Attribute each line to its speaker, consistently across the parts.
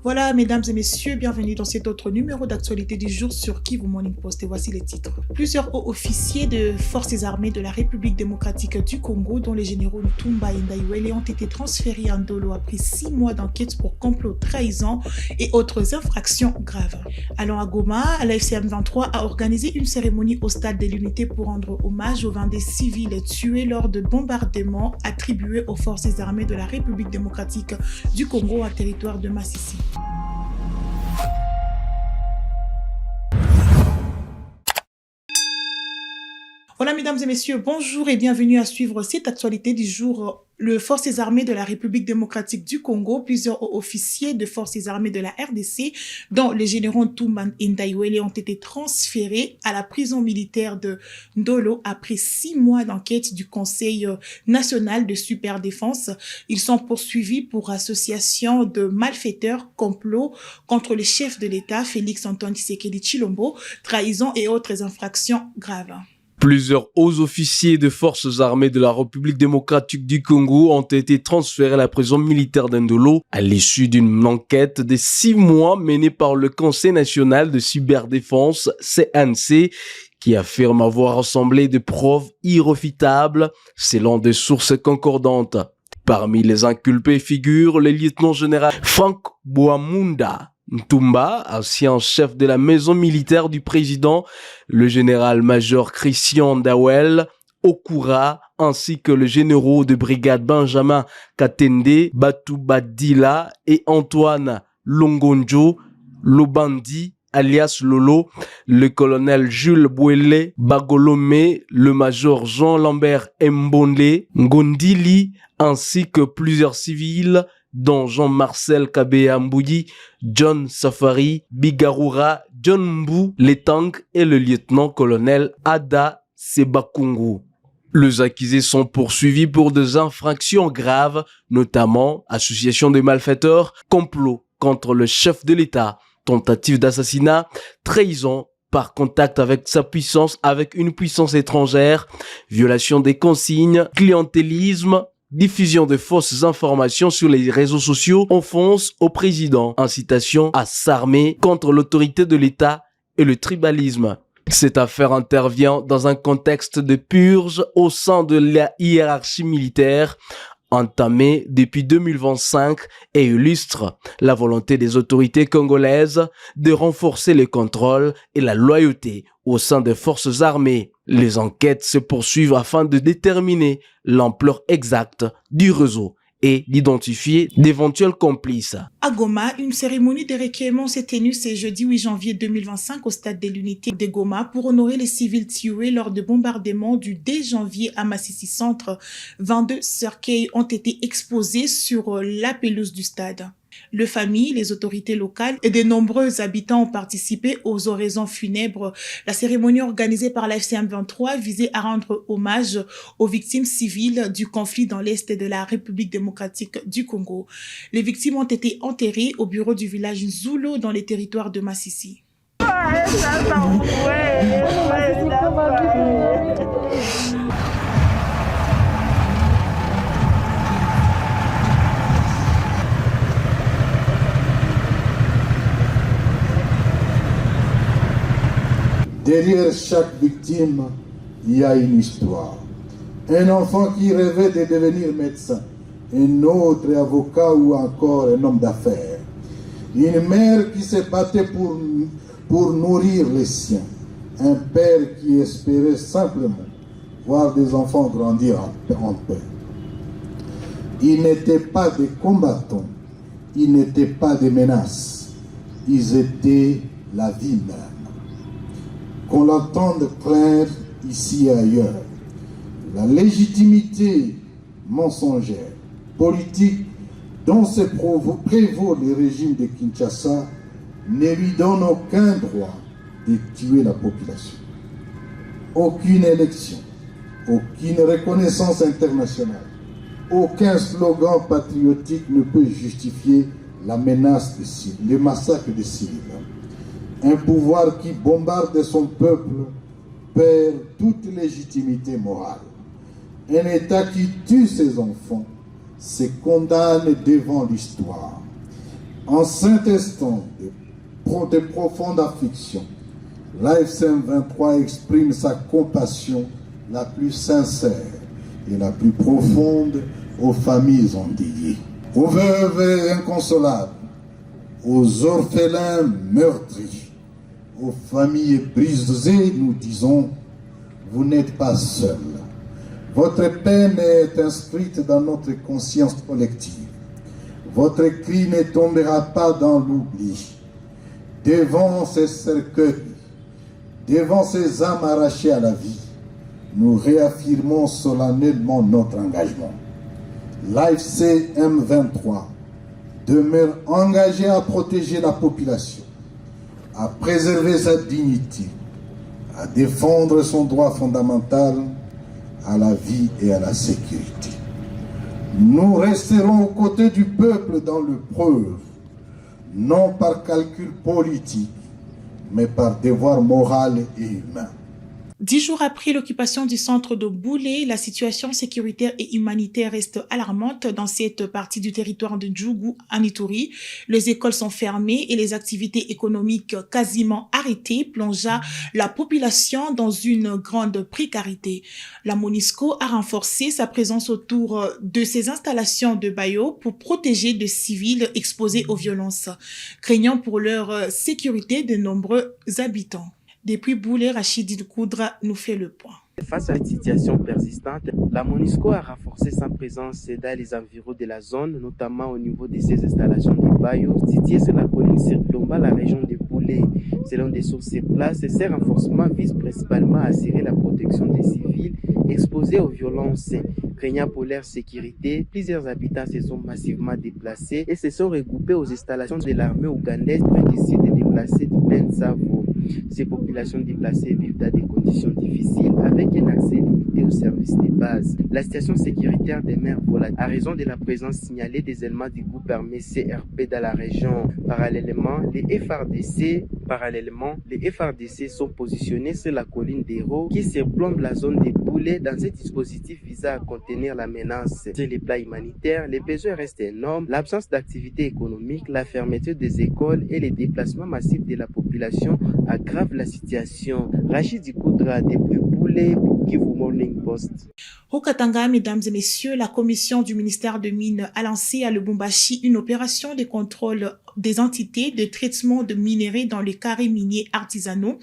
Speaker 1: Voilà, mesdames et messieurs, bienvenue dans cet autre numéro d'actualité du jour sur Kivu Morning Post. Et voici les titres. Plusieurs hauts officiers de forces armées de la République démocratique du Congo, dont les généraux Ntumba et Ndaiwele, ont été transférés à Ndolo après 6 mois d'enquête pour complot, trahison et autres infractions graves. Allant à Goma, la FCM 23 a organisé une cérémonie au stade de l'Unité pour rendre hommage aux 22 civils tués lors de bombardements attribués aux forces armées de la République démocratique du Congo en territoire de Masisi. Voilà, mesdames et messieurs, bonjour et bienvenue à suivre cette actualité du jour. Les forces armées de la République démocratique du Congo, plusieurs officiers de forces armées de la RDC, dont les généraux Ntumba et Ndaiwele, ont été transférés à la prison militaire de Ndolo après 6 mois d'enquête du Conseil national de superdéfense. Ils sont poursuivis pour association de malfaiteurs, complot contre le chef de l'État, Félix Antoine Tshisekedi Tshilombo, trahison et autres infractions graves.
Speaker 2: Plusieurs hauts officiers de forces armées de la République démocratique du Congo ont été transférés à la prison militaire d'Ndolo à l'issue d'une enquête de 6 mois menée par le Conseil national de cyberdéfense, CNC, qui affirme avoir rassemblé des preuves irréfutables selon des sources concordantes. Parmi les inculpés figurent le lieutenant-général Frank Bouamunda Ntumba, ancien chef de la maison militaire du président, le général-major Christian Dawel Okura, ainsi que le généraux de brigade Benjamin Katende Batubadila et Antoine Longonjo Lobandi, alias Lolo, le colonel Jules Bouele Bagolomé, le major Jean-Lambert Mbonde Ngondili, ainsi que plusieurs civils dont Jean-Marcel Kabea-Mbouyi, John Safari, Bigarura, John Mbou, Letang et le lieutenant-colonel Ada Sebakungu. Les accusés sont poursuivis pour des infractions graves, notamment association de malfaiteurs, complot contre le chef de l'État, tentative d'assassinat, trahison par contact avec sa puissance, avec une puissance étrangère, violation des consignes, clientélisme, diffusion de fausses informations sur les réseaux sociaux, offense au président, incitation à s'armer contre l'autorité de l'État et le tribalisme. Cette affaire intervient dans un contexte de purge au sein de la hiérarchie militaire entamée depuis 2025 et illustre la volonté des autorités congolaises de renforcer le contrôle et la loyauté au sein des forces armées. Les enquêtes se poursuivent afin de déterminer l'ampleur exacte du réseau et d'identifier d'éventuels complices.
Speaker 1: À Goma, une cérémonie de recueillement s'est tenue ce jeudi 8 janvier 2025 au stade de l'Unité de Goma pour honorer les civils tués lors de bombardements du 2 janvier à Masisi Centre. 22 cercueils ont été exposés sur la pelouse du stade. Les familles, les autorités locales et de nombreux habitants ont participé aux oraisons funèbres. La cérémonie organisée par la FCM 23 visait à rendre hommage aux victimes civiles du conflit dans l'est de la République démocratique du Congo. Les victimes ont été enterrées au bureau du village Nzulo dans les territoires de Masisi.
Speaker 3: Derrière chaque victime, il y a une histoire. Un enfant qui rêvait de devenir médecin, un autre avocat ou encore un homme d'affaires. Une mère qui se battait pour nourrir les siens. Un père qui espérait simplement voir des enfants grandir en paix. Ils n'étaient pas des combattants, ils n'étaient pas des menaces, ils étaient la vie même. Qu'on l'entende clair ici et ailleurs. La légitimité mensongère, politique, dont se prévaut le régime de Kinshasa, ne lui donne aucun droit de tuer la population. Aucune élection, aucune reconnaissance internationale, aucun slogan patriotique ne peut justifier la menace de civils, le massacre des civils. Un pouvoir qui bombarde son peuple perd toute légitimité morale. Un État qui tue ses enfants se condamne devant l'histoire. En s'intestant de profondes afflictions, l'AFCM 23 exprime sa compassion la plus sincère et la plus profonde aux familles endeuillées, aux veuves inconsolables, aux orphelins meurtris, aux familles brisées. Nous disons, vous n'êtes pas seuls. Votre peine est inscrite dans notre conscience collective. Votre cri ne tombera pas dans l'oubli. Devant ces cercueils, devant ces âmes arrachées à la vie, nous réaffirmons solennellement notre engagement. L'AFC M23 demeure engagé à protéger la population, à préserver sa dignité, à défendre son droit fondamental à la vie et à la sécurité. Nous resterons aux côtés du peuple dans l'épreuve, non par calcul politique, mais par devoir moral et humain.
Speaker 1: 10 jours après l'occupation du centre de Boulé, la situation sécuritaire et humanitaire reste alarmante dans cette partie du territoire de Djougou, en Ituri. Les écoles sont fermées et les activités économiques quasiment arrêtées, plongeant la population dans une grande précarité. La MONUSCO a renforcé sa présence autour de ces installations de Bayo pour protéger des civils exposés aux violences, craignant pour leur sécurité de nombreux habitants. Depuis Boulé, Rachidi Koudra nous fait le point.
Speaker 4: Face à cette situation persistante, la MONUSCO a renforcé sa présence dans les environs de la zone, notamment au niveau de ses installations de Bayo, situées sur la colline Sirlomba, la région de Boulé. Selon des sources sur place, ces renforcements visent principalement à assurer la protection des civils exposés aux violences. Craignant pour leur sécurité, plusieurs habitants se sont massivement déplacés et se sont regroupés aux installations de l'armée ougandaise près du site déplacé de Plaine Savo. Ces populations déplacées vivent dans des conditions difficiles avec un accès limité aux services de base. La situation sécuritaire demeure volatile à raison de la présence signalée des éléments du groupe armé CRP dans la région. Parallèlement, les FRDC sont positionnés sur la colline d'Hérault qui surplombe la zone des Boulets dans un dispositif visant à contenir la menace. Sur les plans humanitaires, les besoins restent énormes. L'absence d'activité économique, la fermeture des écoles et les déplacements massifs de la population aggrave la situation. Rachid Koudra depuis Boulé pour Kivu Morning Post.
Speaker 1: Au Katanga, mesdames et messieurs, la commission du ministère de Mines a lancé à Lubumbashi une opération de contrôle des entités de traitement de minerais dans les carrés miniers artisanaux.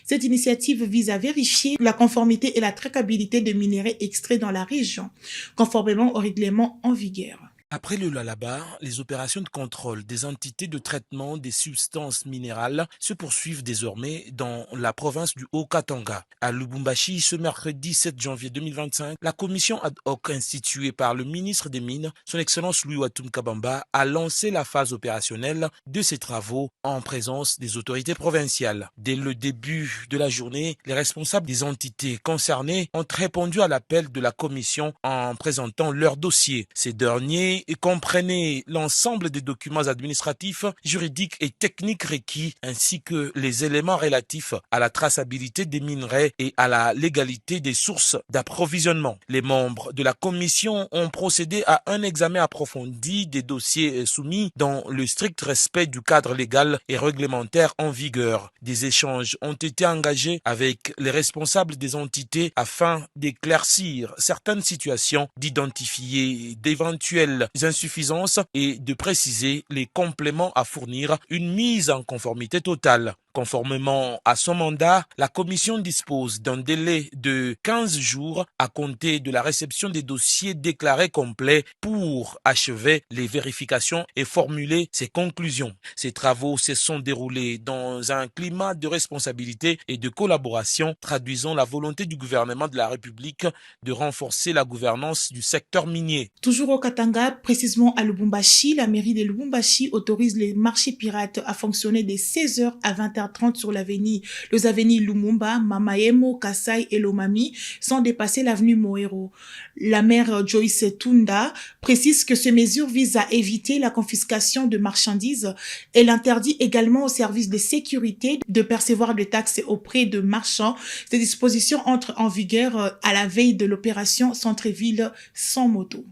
Speaker 1: Cette initiative vise à vérifier la conformité et la traçabilité de minerais extraits dans la région, conformément au règlement en vigueur.
Speaker 5: Après le Lalaba, les opérations de contrôle des entités de traitement des substances minérales se poursuivent désormais dans la province du Haut-Katanga. À Lubumbashi, ce mercredi 7 janvier 2025, la commission ad hoc instituée par le ministre des Mines, son Excellence Louis Watum Kabamba, a lancé la phase opérationnelle de ces travaux en présence des autorités provinciales. Dès le début de la journée, les responsables des entités concernées ont répondu à l'appel de la commission en présentant leur dossier. Ces derniers et comprenaient l'ensemble des documents administratifs, juridiques et techniques requis, ainsi que les éléments relatifs à la traçabilité des minerais et à la légalité des sources d'approvisionnement. Les membres de la commission ont procédé à un examen approfondi des dossiers soumis dans le strict respect du cadre légal et réglementaire en vigueur. Des échanges ont été engagés avec les responsables des entités afin d'éclaircir certaines situations, d'identifier d'éventuelles insuffisances et de préciser les compléments à fournir, une mise en conformité totale. Conformément à son mandat, la commission dispose d'un délai de 15 jours à compter de la réception des dossiers déclarés complets pour achever les vérifications et formuler ses conclusions. Ces travaux se sont déroulés dans un climat de responsabilité et de collaboration, traduisant la volonté du gouvernement de la République de renforcer la gouvernance du secteur minier.
Speaker 1: Toujours au Katanga, précisément à Lubumbashi, la mairie de Lubumbashi autorise les marchés pirates à fonctionner de 16h à 20h30 sur les avenues Lumumba, Mamaemo, Kasai et Lomami sans dépasser l'avenue Moero. La maire Joyce Tunda précise que ces mesures visent à éviter la confiscation de marchandises. Elle interdit également aux services de sécurité de percevoir des taxes auprès de marchands. Ces dispositions entrent en vigueur à la veille de l'opération Centre-Ville sans moto.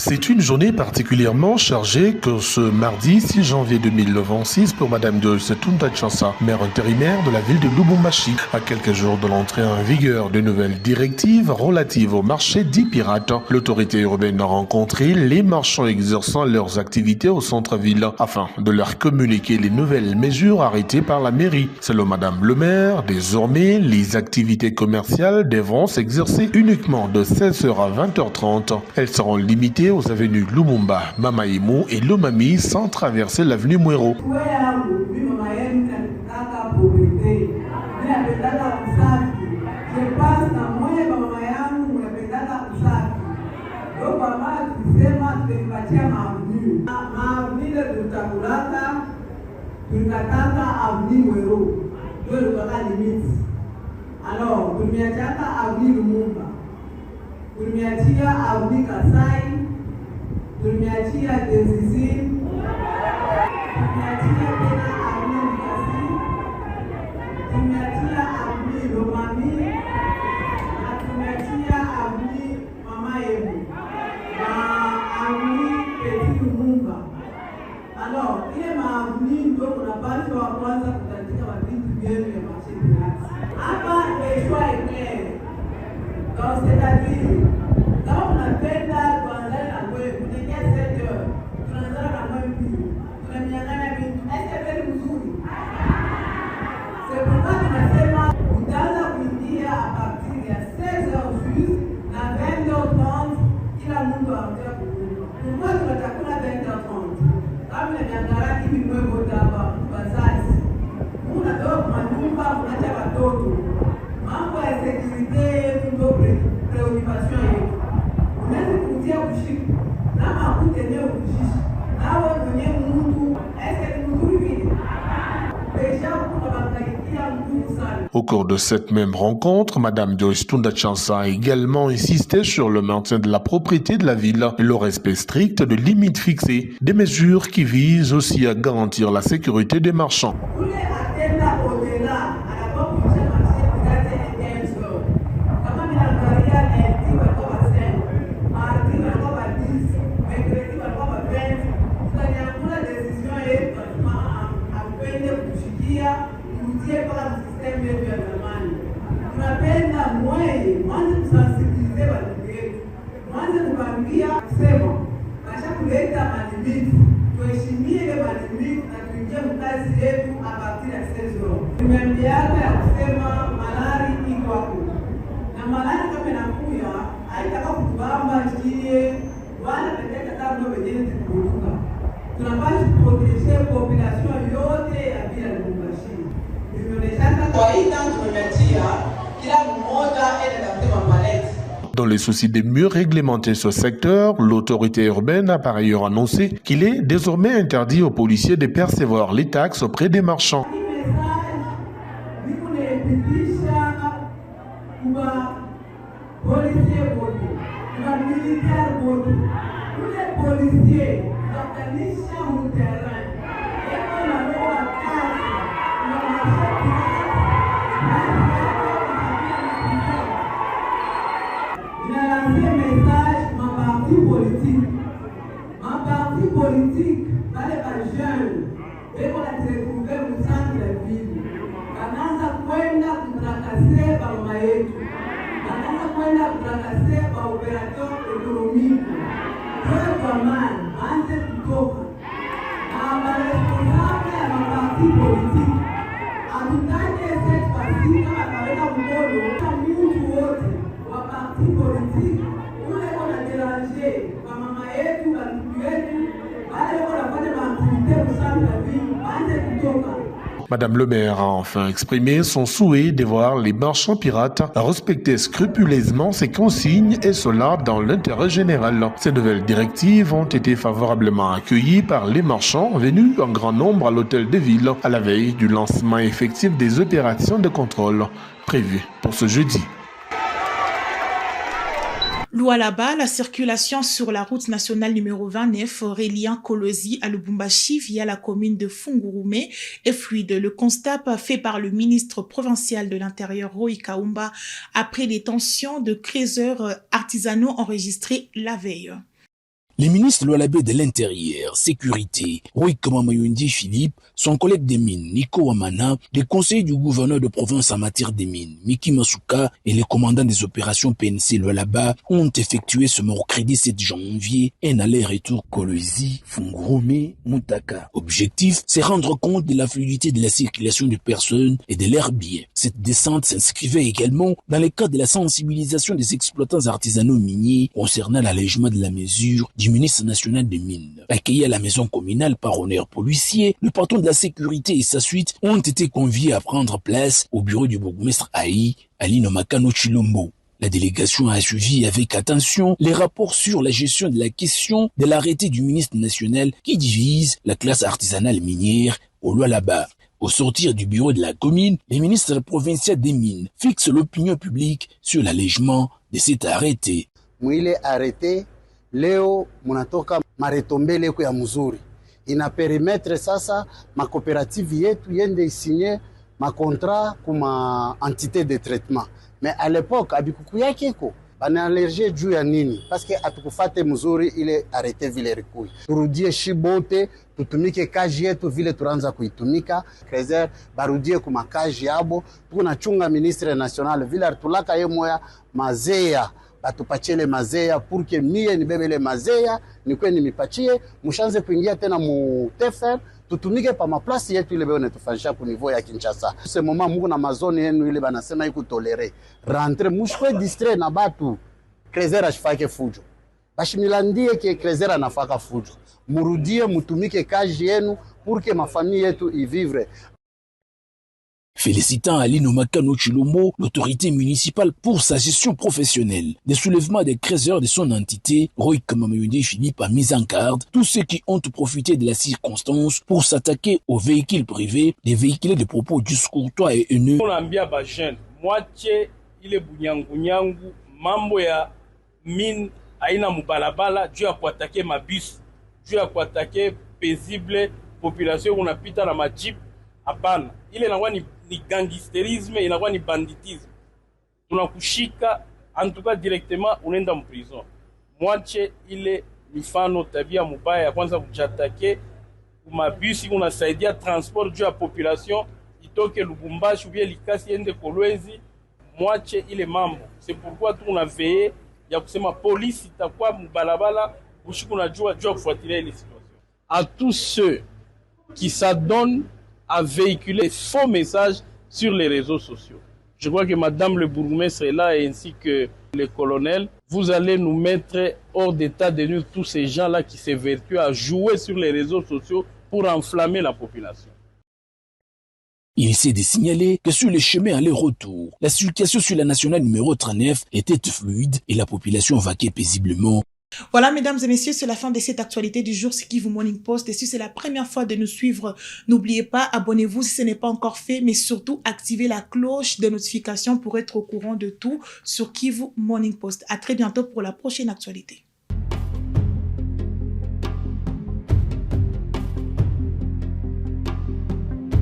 Speaker 6: C'est une journée particulièrement chargée que ce mardi 6 janvier 2026 pour Madame Joyce Tunda Chansa, maire intérimaire de la ville de Lubumbashi, à quelques jours de l'entrée en vigueur de nouvelles directives relatives au marché dit pirate. L'autorité urbaine a rencontré les marchands exerçant leurs activités au centre-ville afin de leur communiquer les nouvelles mesures arrêtées par la mairie. Selon Madame le maire, désormais, les activités commerciales devront s'exercer uniquement de 16h à 20h30. Elles seront limitées aux avenues Lumumba, Mamaïmou et Lomami sans traverser l'avenue Mouero.
Speaker 7: Alors, tumeachaka avenue Lumumba, tumeachia avenue Kasai, tumeachia Desizini, tumeachia tena avenue Kasi, tumeachia avenue Lomami, na tumeachia avenue Mamaïmou, na avenue Petit Lumumba. Alors, ile maavenue ndio kunapaswa kwanza kutatika mavitu vyenu ya marché pirate. Hapa le choix est clair. Donc c'est-à-dire, quand on appelle là, tuanzane na wewe, kuingia 7 heures, tunaanza na wewe pili. Tunamiangana vitu. Est-ce que c'est mzuri? C'est pourquoi tunasema utaanza kuingia à partir ya 16 heures juste na 20h30 kila mtu anaanza kukunwa. Pourquoi tunatakula 20h30? Kama nimeangalia hivi mwewe hapa bazazi. Unatoka kwa nyumba unaacha watoto. Mambo ya security ndio preoccupation yetu. Unaweza kutia ushiki na makuteneo ushiki. Nawe mwenyewe mtu est-ce mzuri vile? Deja kuna bakaikia nguvu sana.
Speaker 6: Au cours de cette même rencontre, Madame Joyce Tunda Chansa a également insisté sur le maintien de la propriété de la ville et le respect strict de limites fixées, des mesures qui visent aussi à garantir la sécurité des marchands.
Speaker 7: Tunapenda mwanze kusensibilize watu wetu, mwanze kuambia kusema kasha kuleta malimiti, tuheshimie ile malimiti na tuingie mkazi yetu a partir ya 16h. Tumeambiana ya kusema malari iko hapo na malari kama inakuya haitaka kutubamba chie wala peteka kama ndio wenyewe tukuruka. Tunapaswa kuproteger population yote ya bila Lubumbashi.
Speaker 6: Dans le souci de mieux réglementer ce secteur, l'autorité urbaine a par ailleurs annoncé qu'il est désormais interdit aux policiers de percevoir les taxes auprès des marchands.
Speaker 7: Politique, wale bajani weko natretrouve msangi la vile wanaanza kwenda kutrakase ba mama yetu, wanaanza kwenda kutrakase ba operateur ekonomiki kwa kwamani anze kutoka na baresponsable ya maparti politique atutake cette parti kama kaweka mkono na mtu wote wa parti politique ule kona deranger kwa mama yetu na ndugu yetu.
Speaker 6: Madame le maire a enfin exprimé son souhait de voir les marchands pirates respecter scrupuleusement ces consignes et cela dans l'intérêt général. Ces nouvelles directives ont été favorablement accueillies par les marchands venus en grand nombre à l'hôtel de ville à la veille du lancement effectif des opérations de contrôle prévues pour ce jeudi.
Speaker 1: Lualaba, la circulation sur la route nationale numéro 29 reliant Kolosi à Lubumbashi via la commune de Fungurume est fluide. Le constat fait par le ministre provincial de l'Intérieur, Roy Kaumba, après des tensions de créateurs artisanaux enregistrées la veille.
Speaker 8: Les ministres Lualabé de l'Intérieur, Sécurité, Rui Kamamayundi Philippe, son collègue des mines, Nico Wamana, les conseillers du gouverneur de province en matière des mines, Miki Masuka, et les commandants des opérations PNC Lualaba ont effectué ce mercredi 7 janvier un aller-retour Kolwezi, Fungurumi, Mutaka. Objectif, c'est rendre compte de la fluidité de la circulation de personnes et de leurs biens. Cette descente s'inscrivait également dans le cadre de la sensibilisation des exploitants artisanaux miniers concernant l'allègement de la mesure du ministre national des Mines. Accueilli à la maison communale par honneur policier, le patron de la sécurité et sa suite ont été conviés à prendre place au bureau du bourgmestre Ali Nomakano Chilombo. La délégation a suivi avec attention les rapports sur la gestion de la question de l'arrêté du ministre national qui divise la classe artisanale minière au Lualaba. Au sortir du bureau de la commune, les ministres provinciaux des Mines fixent l'opinion publique sur l'allègement de cet arrêté.
Speaker 9: Mwile arrêté leo munatoka maretombele ya mzuri ina perimetre sasa makooperative yetu yende isinye makontra kuma entité de traitement, mais à l'époque abikuku yake ko bana allergie juu ya nini? Parce que atukufate mzuri ile arrêté vile rikui turudie shibote tutumike kaji yetu vile turanza kuitumika. Krezer barudie kuma kaji yabo tunachunga ministre national vile artulaka ye moya mazeya batupachele mazeya pour que mie nibebele mazeya nikwe nimipachie mushanze kuingia tena mu tefer tutumike pa maplasi yetu ile bone tufanyisha ku niveau ya Kinshasa. Ce moment mungu na mazone yenu ile banasema iko tolere rentre mushwe distrait na batu Krezer ashifake fujo bashimilandie ke Krezer anafaka fujo murudie mutumike kaji yenu pour que mafamille yetu ivivre.
Speaker 8: Félicitant Ali Nomakano Chilombo, l'autorité municipale pour sa gestion professionnelle des soulèvements des créateurs de son entité, Roy Kamamayundi Philippe a mis en garde tous ceux qui ont profité de la circonstance pour s'attaquer aux véhicules privés, des véhicules de propos discourtois et haineux.
Speaker 10: On ambia ba jeune, moitié ile bunyangu mambo ya mine aina mubalabala juu ya kuatake mabus, juu ya kuatake paisible population unapita na majip. Hapana, ile inakuwa ni gangsterisme, inakuwa ni banditisme. Tunakushika antuka directement unaenda mprison. Mwache ile mifano tabia mubaya ya kwanza kujatake kumabisi unasaidia transport juu ya population itoke Lubumbashi ubie Likasi ende Kolwezi. Mwache ile mambo. C'est pourquoi tu unaveye ya kusema polisi itakuwa mubalabala bushiku unajua juu kufuatilia ile situation. À tous ceux qui s'adonnent à véhiculer faux messages sur les réseaux sociaux. Je crois que Madame le bourgmestre est là ainsi que le colonel. Vous allez nous mettre hors d'état de nuire tous ces gens-là qui s'évertuent à jouer sur les réseaux sociaux pour enflammer la population.
Speaker 8: Il essaie de signaler que sur les chemins aller-retour, la circulation sur la nationale numéro 39 était fluide et la population vaquait paisiblement.
Speaker 1: Voilà, mesdames et messieurs, c'est la fin de cette actualité du jour, c'est Kivu Morning Post. Et si c'est la première fois de nous suivre, n'oubliez pas, abonnez-vous si ce n'est pas encore fait, mais surtout, activez la cloche de notification pour être au courant de tout sur Kivu Morning Post. À très bientôt pour la prochaine actualité.